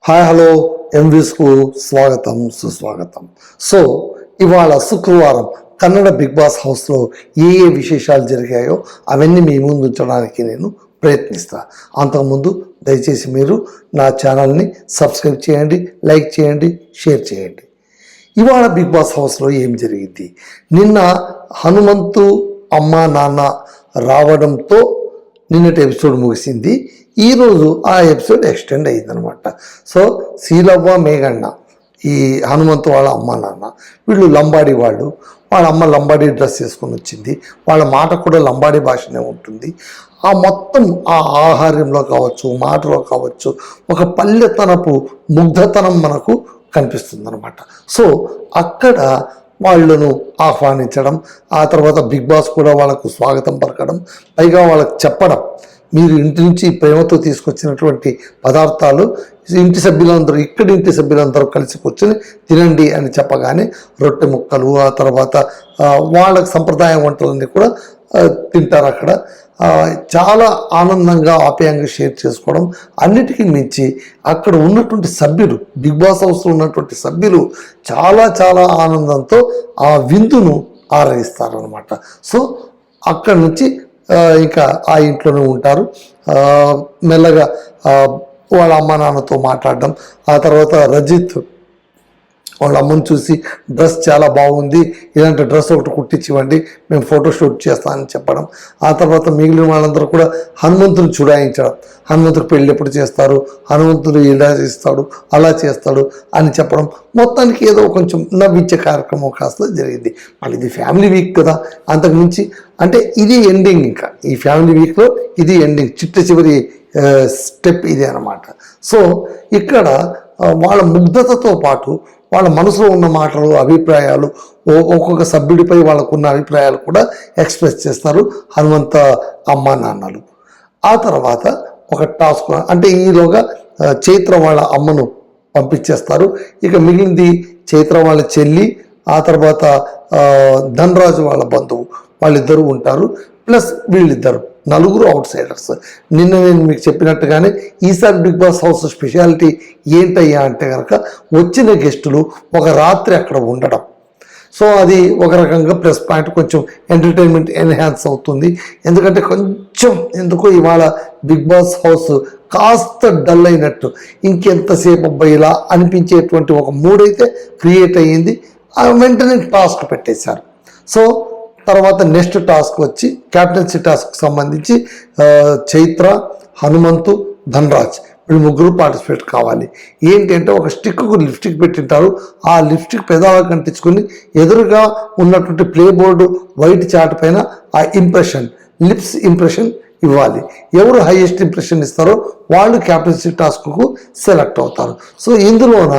Hi hello ఎంవీస్కు స్వాగతం సుస్వాగతం. So ఇవాళ శుక్రవారం కన్నడ బిగ్ బాస్ హౌస్లో ఏ విశేషాలు జరిగాయో అవన్నీ మీ ముందు ఉంచడానికి నేను ప్రయత్నిస్తా. అంతకుముందు దయచేసి మీరు నా ఛానల్ని సబ్స్క్రైబ్ చేయండి, లైక్ చేయండి, షేర్ చేయండి. ఇవాళ బిగ్ బాస్ హౌస్లో ఏం జరిగింది? నిన్న హనుమంతు అమ్మ నాన్న రావడంతో నిన్నటి ఎపిసోడ్ ముగిసింది. ఈరోజు ఆ ఎపిసోడ్ ఎక్స్టెండ్ అయ్యిందనమాట. సో శీలవ్వ మేఘన్న, ఈ హనుమంతు వాళ్ళ అమ్మ నాన్న, వీళ్ళు లంబాడీ వాళ్ళు. వాళ్ళ అమ్మ లంబాడీ డ్రెస్ వేసుకొని వచ్చింది. వాళ్ళ మాట కూడా లంబాడీ భాషనే ఉంటుంది. ఆ మొత్తం ఆ ఆహార్యంలో కావచ్చు, మాటలో కావచ్చు, ఒక పల్లెతనపు ముగ్ధతనం మనకు కనిపిస్తుంది అనమాట. సో అక్కడ వాళ్ళను ఆహ్వానించడం, ఆ తర్వాత బిగ్ బాస్ కూడా వాళ్ళకు స్వాగతం పలకడం, పైగా వాళ్ళకు చెప్పడం, మీరు ఇంటి నుంచి ప్రేమతో తీసుకొచ్చినటువంటి పదార్థాలు ఇంటి సభ్యులందరూ, ఇంటి సభ్యులందరూ కలిసి కూర్చొని తినండి అని చెప్పగానే రొట్టె ముక్కలు, ఆ తర్వాత వాళ్ళకి సంప్రదాయ వంటలన్నీ కూడా తింటారు అక్కడ. చాలా ఆనందంగా ఆప్యాయంగా షేర్ చేసుకోవడం. అన్నిటికీ మించి అక్కడ ఉన్నటువంటి సభ్యులు, బిగ్ బాస్ హౌస్లో ఉన్నటువంటి సభ్యులు చాలా చాలా ఆనందంతో ఆ విందును ఆరగిస్తారనమాట. సో అక్కడి నుంచి ఇంకా ఆ ఇంట్లోనే ఉంటారు. మెల్లగా వాళ్ళ అమ్మ నాన్నతో మాట్లాడడం, ఆ తర్వాత రజిత్ వాళ్ళ అమ్మని చూసి డ్రెస్ చాలా బాగుంది, ఇలాంటి డ్రెస్ ఒకటి కుట్టించివ్వండి, మేము ఫోటోషూట్ చేస్తామని చెప్పడం. ఆ తర్వాత మిగిలిన వాళ్ళందరూ కూడా హనుమంతుని చూడాయించడం, హనుమంతుడు పెళ్ళి ఎప్పుడు చేస్తారు, హనుమంతుడు ఇలా చేస్తాడు, అలా చేస్తాడు అని చెప్పడం. మొత్తానికి ఏదో కొంచెం నవ్వించే కార్యక్రమం కాస్త జరిగింది. మళ్ళీ ఇది ఫ్యామిలీ వీక్ కదా, అంతకుమించి అంటే ఇది ఎండింగ్. ఇంకా ఈ ఫ్యామిలీ వీక్లో ఇది ఎండింగ్, చివరి స్టెప్ ఇది అన్నమాట. సో ఇక్కడ వాళ్ళ ముగ్ధతతో పాటు వాళ్ళ మనసులో ఉన్న మాటలు, అభిప్రాయాలు, ఒక్కొక్క సభ్యుడిపై వాళ్ళకున్న అభిప్రాయాలు కూడా ఎక్స్ప్రెస్ చేస్తారు హనుమంత అమ్మ నాన్నలు. ఆ తర్వాత ఒక టాస్క్, అంటే ఈలోగా చైత్ర వాళ్ళ అమ్మను పంపించేస్తారు. ఇక మిగిలింది చైత్ర వాళ్ళ చెల్లి, ఆ తర్వాత ధనరాజు వాళ్ళ బంధువు, వాళ్ళిద్దరూ ఉంటారు. ప్లస్ వీళ్ళిద్దరు, నలుగురు అవుట్ సైడర్స్. నిన్న నేను మీకు చెప్పినట్టుగానే ఈసారి బిగ్ బాస్ హౌస్ స్పెషాలిటీ ఏంటయ్యా అంటే కనుక వచ్చిన గెస్టులు ఒక రాత్రి అక్కడ ఉండడం. సో అది ఒక రకంగా ప్లస్ పాయింట్, కొంచెం ఎంటర్టైన్మెంట్ ఎన్హాన్స్ అవుతుంది. ఎందుకంటే కొంచెం ఎందుకో ఇవాళ బిగ్ బాస్ హౌస్ కాస్త డల్ అయినట్టు, ఇంకెంతసేపు అబ్బాయిలా అనిపించేటువంటి ఒక మూడైతే క్రియేట్ అయ్యింది. వెంటనే టాస్క్ పెట్టేశారు. సో తర్వాత నెక్స్ట్ టాస్క్ వచ్చి క్యాప్టెన్సీ టాస్క్ సంబంధించి చైత్ర, హనుమంతు, ధనరాజ్ వీళ్ళు ముగ్గురు పార్టిసిపేట్ కావాలి. ఏంటి అంటే ఒక స్టిక్కు లిప్స్టిక్ పెట్టింటారు. ఆ లిప్స్టిక్ పెదాలకు కంటించుకొని ఎదురుగా ఉన్నటువంటి ప్లే బోర్డు వైట్ చార్ట్ పైన ఆ ఇంప్రెషన్, లిప్స్ ఇంప్రెషన్ ఇవ్వాలి. ఎవరు హైయెస్ట్ ఇంప్రెషన్ ఇస్తారో వాళ్ళు క్యాప్టెన్సీ టాస్క్కు సెలెక్ట్ అవుతారు. సో ఇందులోన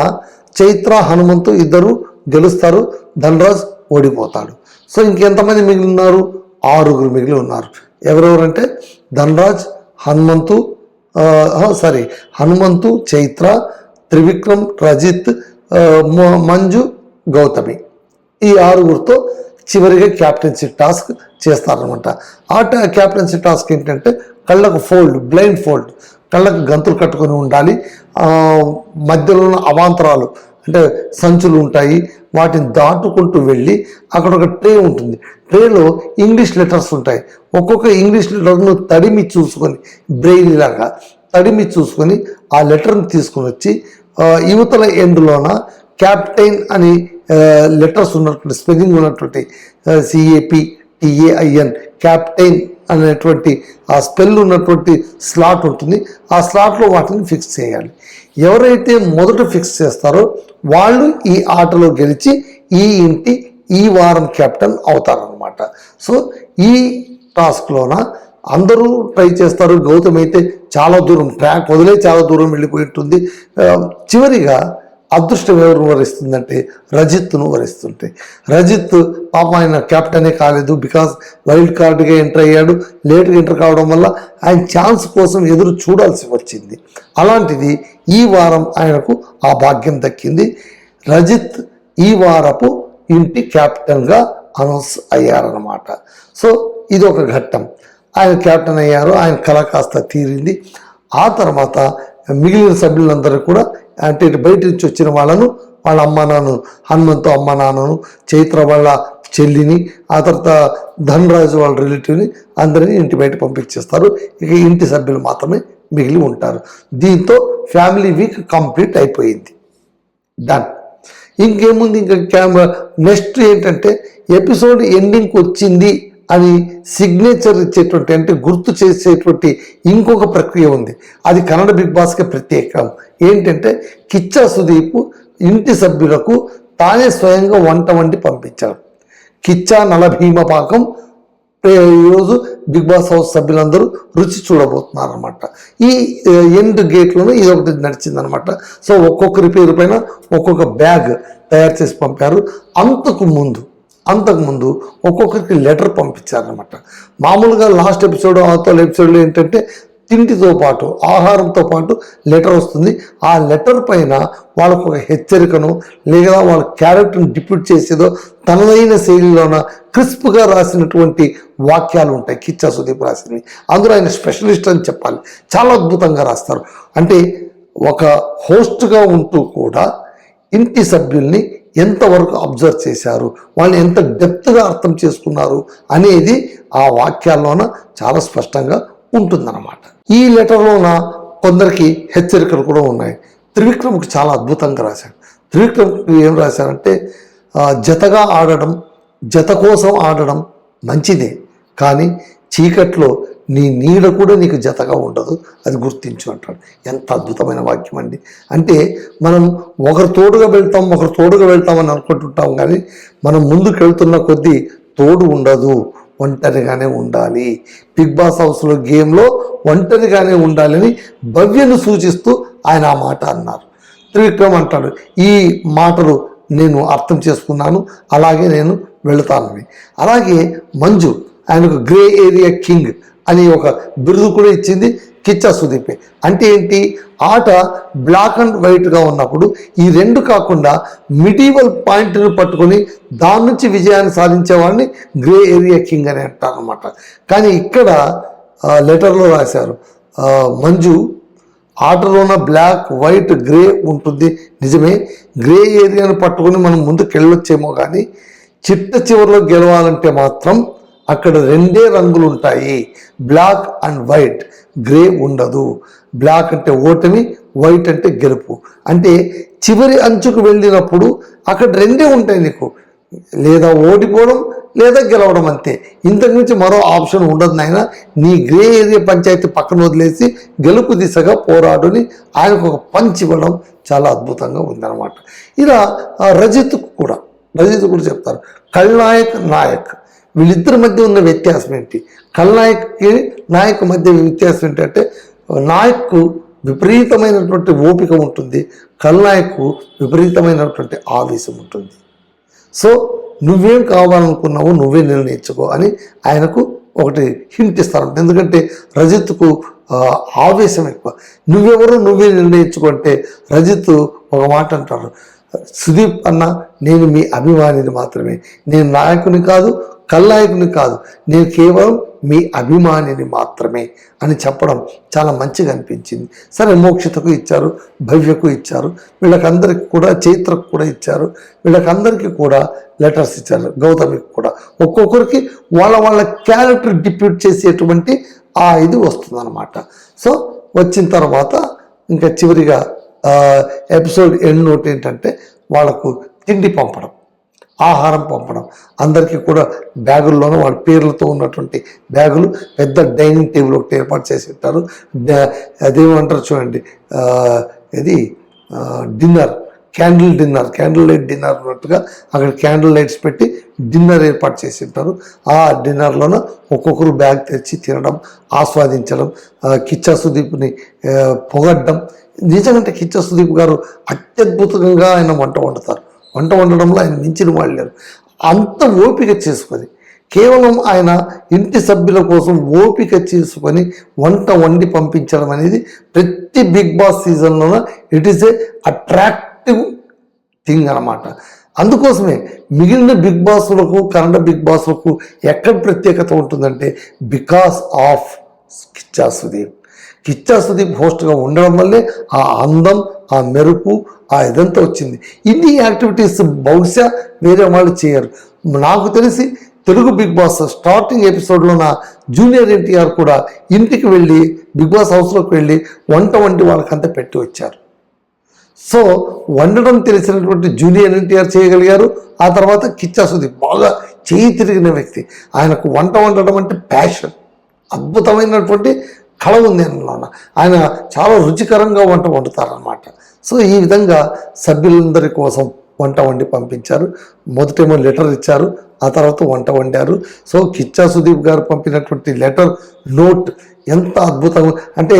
చైత్ర, హనుమంతు ఇద్దరు గెలుస్తారు, ధనరాజ్ ఓడిపోతాడు. సో ఇంకెంతమంది మిగిలి ఉన్నారు? 6 మిగిలి ఉన్నారు. ఎవరెవరంటే ధనరాజ్, హనుమంతు, హనుమంతు, చైత్ర, త్రివిక్రమ్, రజిత్, మంజు, గౌతమి, ఈ 6 చివరిగా క్యాప్టెన్సీ టాస్క్ చేస్తారనమాట. ఆ క్యాప్టెన్సీ టాస్క్ ఏంటంటే కళ్ళకు ఫోల్డ్, బ్లైండ్ ఫోల్డ్, కళ్ళకు గంతులు కట్టుకొని ఉండాలి. మధ్యలో ఉన్న అవాంతరాలు అంటే సంచులు ఉంటాయి, వాటిని దాటుకుంటూ వెళ్ళి అక్కడ ఒక ట్రే ఉంటుంది. ట్రేలో ఇంగ్లీష్ లెటర్స్ ఉంటాయి. ఒక్కొక్క ఇంగ్లీష్ లెటర్ను తడిమి చూసుకొని, బ్రెయిల్ లాగా తడిమి చూసుకొని ఆ లెటర్ని తీసుకొని వచ్చి యువతల ఎండ్లోన క్యాప్టెన్ అని లెటర్స్ ఉన్నటువంటి, స్పెల్లింగ్ ఉన్నటువంటి CAPTAIN క్యాప్టెన్ అనేటువంటి ఆ స్పెల్ ఉన్నటువంటి స్లాట్ ఉంటుంది. ఆ స్లాట్లో వాటిని ఫిక్స్ చేయాలి. ఎవరైతే మొదట ఫిక్స్ చేస్తారో వాళ్ళు ఈ ఆటలో గెలిచి ఈ ఇంటి ఈ వారం కెప్టెన్ అవుతారనమాట. సో ఈ టాస్క్లోన అందరూ ట్రై చేస్తారు. గౌతమ్ అయితే చాలా దూరం, ట్రాక్ వదిలే చాలా దూరం వెళ్ళిపోయి ఉంటుంది. చివరిగా అదృష్టం ఎవరు వరిస్తుందంటే రజిత్ను వరిస్తుంటే, రజిత్ పాప ఆయన క్యాప్టెనే కాలేదు, బికాజ్ వైల్డ్ కార్డ్గా ఎంటర్ అయ్యాడు. లేట్గా ఎంటర్ కావడం వల్ల ఆయన ఛాన్స్ కోసం ఎదురు చూడాల్సి వచ్చింది. అలాంటిది ఈ వారం ఆయనకు ఆ భాగ్యం దక్కింది. రజిత్ ఈ వారపు ఇంటి క్యాప్టెన్గా అనౌన్స్ అయ్యారన్నమాట. సో ఇది ఒక ఘట్టం. ఆయన క్యాప్టెన్ అయ్యారు, ఆయన కళ కాస్త తీరింది. ఆ తర్వాత మిగిలిన సభ్యులందరూ కూడా అంటే బయట నుంచి వచ్చిన వాళ్ళను వాళ్ళ అమ్మ నాన్నను, హనుమంతు అమ్మ నాన్నను, చైత్ర వాళ్ళ చెల్లిని, ఆ తర్వాత ధనరాజు వాళ్ళ రిలేటివ్ని అందరినీ ఇంటి బయట పంపించేస్తారు. ఇక ఇంటి సభ్యులు మాత్రమే మిగిలి ఉంటారు. దీంతో ఫ్యామిలీ వీక్ కంప్లీట్ అయిపోయింది. డన్. ఇంకేముంది, ఇంకా నెక్స్ట్ ఏంటంటే ఎపిసోడ్ ఎండింగ్కి వచ్చింది అని సిగ్నేచర్ ఇచ్చేటువంటి, అంటే గుర్తు చేసేటువంటి ఇంకొక ప్రక్రియ ఉంది. అది కన్నడ బిగ్ బాస్కే ప్రత్యేకం. ఏంటంటే కిచ్చా సుదీప్ ఇంటి సభ్యులకు తానే స్వయంగా వంట వండి పంపించాడు. కిచ్చా నలభీమ పాకం ఈరోజు బిగ్ బాస్ హౌస్ సభ్యులందరూ రుచి చూడబోతున్నారు అనమాట. ఈ ఎండ్ గేట్లోనే ఇది ఒకటి నడిచిందనమాట. సో ఒక్కొక్కరి పేరు పైన ఒక్కొక్క బ్యాగ్ తయారు చేసి పంపారు. అంతకుముందు ఒక్కొక్కరికి లెటర్ పంపించారనమాట. మామూలుగా లాస్ట్ ఎపిసోడ్, అవతల ఎపిసోడ్లో ఏంటంటే తిండితో పాటు, ఆహారంతో పాటు లెటర్ వస్తుంది. ఆ లెటర్ పైన వాళ్ళకు ఒక హెచ్చరికను, లేదా వాళ్ళ క్యారెక్టర్ని డిప్యూట్ చేసేదో తనదైన శైలిలోన క్రిస్ప్గా రాసినటువంటి వాక్యాలు ఉంటాయి. కిచ్చా సుదీప్ రాసినవి. అందులో ఆయన స్పెషలిస్ట్ అని చెప్పాలి. చాలా అద్భుతంగా రాస్తారు. అంటే ఒక హోస్ట్గా ఉంటూ కూడా ఇంటి సభ్యుల్ని ఎంతవరకు అబ్జర్వ్ చేశారు, వాళ్ళని ఎంత డెప్త్గా అర్థం చేసుకున్నారు అనేది ఆ వాక్యాల్లోన చాలా స్పష్టంగా ఉంటుందన్నమాట. ఈ లెటర్లోన కొందరికి హెచ్చరికలు కూడా ఉన్నాయి. త్రివిక్రమ్కి చాలా అద్భుతంగా రాశాడు. త్రివిక్రమ్కి ఏం రాశారంటే, జతగా ఆడడం, జత కోసం ఆడడం మంచిదే, కానీ చీకట్లో నీ నీడ కూడా నీకు జతగా ఉండదు, అది గుర్తించు అంటాడు. ఎంత అద్భుతమైన వాక్యం అండి. అంటే మనం ఒకరు తోడుగా వెళ్తాం అని అనుకుంటుంటాం, కానీ మనం ముందుకు వెళ్తున్న కొద్దీ తోడు ఉండదు, ఒంటరిగానే ఉండాలి. బిగ్ బాస్ హౌస్లో గేమ్లో ఒంటరిగానే ఉండాలని భవ్యను సూచిస్తూ ఆయన ఆ మాట అన్నారు. త్రివిక్రమ్ అంటాడు, ఈ మాటలు నేను అర్థం చేసుకున్నాను, అలాగే నేను వెళుతానని. అలాగే మంజు ఆయనకు గ్రే ఏరియా కింగ్ అని ఒక బిరుదు కూడా ఇచ్చింది కిచ్చా సుదీపే. అంటే ఏంటి, ఆట బ్లాక్ అండ్ వైట్గా ఉన్నప్పుడు ఈ రెండు కాకుండా మిడివల్ పాయింట్ను పట్టుకొని దాని నుంచి విజయాన్ని సాధించేవాడిని గ్రే ఏరియా కింగ్ అని అంటారనమాట. కానీ ఇక్కడ లెటర్లో రాశారు, మంజు ఆటలోన బ్లాక్ వైట్ గ్రే ఉంటుంది నిజమే, గ్రే ఏరియాను పట్టుకొని మనం ముందుకు వెళ్ళొచ్చేమో, కానీ చివరిలో గెలవాలంటే మాత్రం అక్కడ రెండే రంగులు ఉంటాయి, బ్లాక్ అండ్ వైట్, గ్రే ఉండదు. బ్లాక్ అంటే ఓటమి, వైట్ అంటే గెలుపు. అంటే చివరి అంచుకు వెళ్ళినప్పుడు అక్కడ రెండే ఉంటాయి నీకు, లేదా ఓడిపోవడం లేదా గెలవడం, అంతే. ఇంతకు మించి మరో ఆప్షన్ ఉండదు నాయన. నీ గ్రే ఏరియా పంచాయతీ పక్కన వదిలేసి గెలుపు దిశగా పోరాడుని ఆయనకు ఒక పంచ్ ఇవ్వడం చాలా అద్భుతంగా ఉందన్నమాట. ఇలా రజిత్ కూడా చెప్తారు, ఖల్నాయక్ నాయక్ వీళ్ళిద్దరి మధ్య ఉన్న వ్యత్యాసం ఏంటి, ఖల్నాయక్కి నాయక్ మధ్య వ్యత్యాసం ఏంటంటే, నాయక్కు విపరీతమైనటువంటి ఓపిక ఉంటుంది, ఖల్నాయక్కు విపరీతమైనటువంటి ఆవేశం ఉంటుంది. సో నువ్వేం కావాలనుకున్నావో నువ్వే నిర్ణయించుకో అని ఆయనకు ఒకటి హింట్ ఇస్తారంట. ఎందుకంటే రజిత్కు ఆవేశం ఎక్కువ. నువ్వెవరో నువ్వే నిర్ణయించుకుంటే రజిత్ ఒక మాట అంటారు, సుదీప్ అన్న నేను మీ అభిమానిని మాత్రమే, నేను నాయకుని కాదు, ఖల్నాయకుని కాదు, నేను కేవలం మీ అభిమానిని మాత్రమే అని చెప్పడం చాలా మంచిగా అనిపించింది. సరే, మోక్షితకు ఇచ్చారు, భవ్యకు ఇచ్చారు, వీళ్ళకందరికి కూడా, చైత్రకు కూడా ఇచ్చారు, వీళ్ళకందరికీ కూడా లెటర్స్ ఇచ్చారు, గౌతమికి కూడా. ఒక్కొక్కరికి వాళ్ళ క్యారెక్టర్ డిప్యూట్ చేసేటువంటి ఇది వస్తుందన్నమాట. సో వచ్చిన తర్వాత ఇంకా చివరిగా ఎపిసోడ్ ఎండ్ నోట్ ఏంటంటే, వాళ్ళకు తిండి పంపడం, ఆహారం పంపడం. అందరికీ కూడా బ్యాగుల్లోనూ వాళ్ళ పేర్లతో ఉన్నటువంటి బ్యాగులు, పెద్ద డైనింగ్ టేబుల్ ఒకటి ఏర్పాటు చేసి ఉంటారు. అదేమంటారు చూడండి, ఇది డిన్నర్, క్యాండిల్ లైట్ డిన్నర్ ఉన్నట్టుగా అక్కడ క్యాండిల్ లైట్స్ పెట్టి డిన్నర్ ఏర్పాటు చేసి ఉంటారు. ఆ డిన్నర్లోన ఒక్కొక్కరు బ్యాగ్ తెచ్చి తినడం, ఆస్వాదించడం, కిచ్చా సుదీప్ని పొగడ్డం. నిజంగా కిచ్చా సుదీప్ గారు అత్యద్భుతంగా ఆయన వంట వండడంలో ఆయన మించిన వాళ్ళు లేరు. అంత ఓపిక చేసుకొని, కేవలం ఆయన ఇంటి సభ్యుల కోసం ఓపిక చేసుకొని వంట వండి పంపించడం అనేది ప్రతి బిగ్ బాస్ సీజన్లోన it is a attractive thing అన్నమాట. అందుకోసమే మిగిలిన బిగ్ బాస్లకు, కన్నడ బిగ్ బాస్లకు ఎక్కడ ప్రత్యేకత ఉంటుందంటే, బికాస్ ఆఫ్ కిచ్చా సుదీప్ హోస్ట్గా ఉండడం వల్లే ఆ అందం, ఆ మెరుపు ఆ ఇదంతా వచ్చింది. ఇన్ని యాక్టివిటీస్ బహుశా వేరే వాళ్ళు చేయరు. నాకు తెలిసి తెలుగు బిగ్ బాస్ స్టార్టింగ్ ఎపిసోడ్లో నా జూనియర్ ఎన్టీఆర్ కూడా ఇంటికి వెళ్ళి బిగ్ బాస్ హౌస్లోకి వెళ్ళి వంట వంటి వాళ్ళకంతా పెట్టి వచ్చారు. సో వండడం తెలిసినటువంటి జూనియర్ ఎన్టీఆర్ చేయగలిగారు. ఆ తర్వాత కిచ్చా సుదీప్ బాగా చేయి తిరిగిన వ్యక్తి. ఆయనకు వంట వండడం అంటే ప్యాషన్, అద్భుతమైనటువంటి కళ ఉంది అందులో. ఆయన చాలా రుచికరంగా వంట వండుతారనమాట. సో ఈ విధంగా సభ్యులందరి కోసం వంట వండి పంపించారు. మొదటేమో లెటర్ ఇచ్చారు, ఆ తర్వాత వంట వండారు. సో కిచ్చా సుదీప్ గారు పంపినటువంటి లెటర్ నోట్ ఎంత అద్భుతంగా అంటే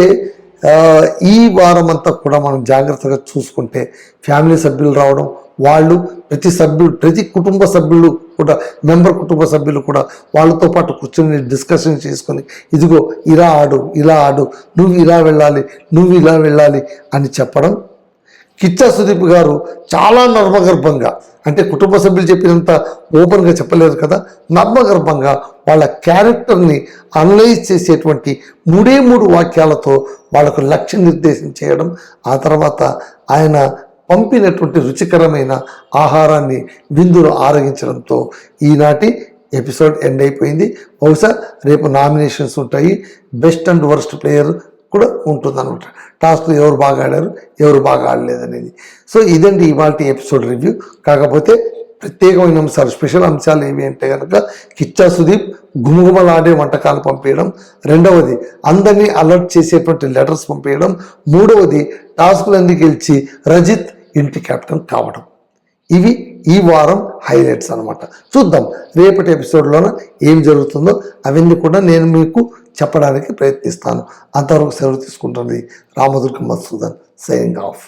ఈ వారం అంతా కూడా మనం జాగ్రత్తగా చూసుకుంటే ఫ్యామిలీ సభ్యులు రావడం, వాళ్ళు ప్రతి కుటుంబ సభ్యులు కూడా కుటుంబ సభ్యులు కూడా వాళ్ళతో పాటు కూర్చొని డిస్కషన్ చేసుకొని ఇదిగో ఇలా ఆడు, నువ్వు ఇలా వెళ్ళాలి అని చెప్పడం. కిచ్చా సుదీప్ గారు చాలా నర్మగర్భంగా, అంటే కుటుంబ సభ్యులు చెప్పినంత ఓపెన్గా చెప్పలేరు కదా, నర్మగర్భంగా వాళ్ళ క్యారెక్టర్ని అనలైజ్ చేసేటువంటి 3 వాక్యాలతో వాళ్ళకు లక్ష్య నిర్దేశం చేయడం. ఆ తర్వాత ఆయన పంపినటువంటి రుచికరమైన ఆహారాన్ని విందులు ఆరగించడంతో ఈనాటి ఎపిసోడ్ ఎండ్ అయిపోయింది. బహుశా రేపు నామినేషన్స్ ఉంటాయి, బెస్ట్ అండ్ వర్స్ట్ ప్లేయర్ కూడా ఉంటుందన్నమాట. టాస్క్లు ఎవరు బాగా ఆడారు, ఎవరు బాగా ఆడలేదనేది. సో ఇదండి ఇవాళ ఎపిసోడ్ రివ్యూ. కాకపోతే ప్రత్యేకమైన అంశాలు, స్పెషల్ అంశాలు ఏవి అంటే కనుక కిచ్చా సుదీప్ గుమగుమలాడే వంటకాలు పంపించడం, రెండవది అందరినీ అలర్ట్ చేసేటువంటి లెటర్స్ పంపించడం, మూడవది టాస్క్లన్నీ గెలిచి రజిత్ ఇంటి కెప్టెన్ కావడం. ఇవి ఈ వారం హైలైట్స్ అనమాట. చూద్దాం రేపటి ఎపిసోడ్లోన ఏం జరుగుతుందో అవన్నీ కూడా నేను మీకు చెప్పడానికి ప్రయత్నిస్తాను. అంతవరకు సెలవు తీసుకుంటుంది రామదుర్గ మధుసూదన్, సైనింగ్ ఆఫ్.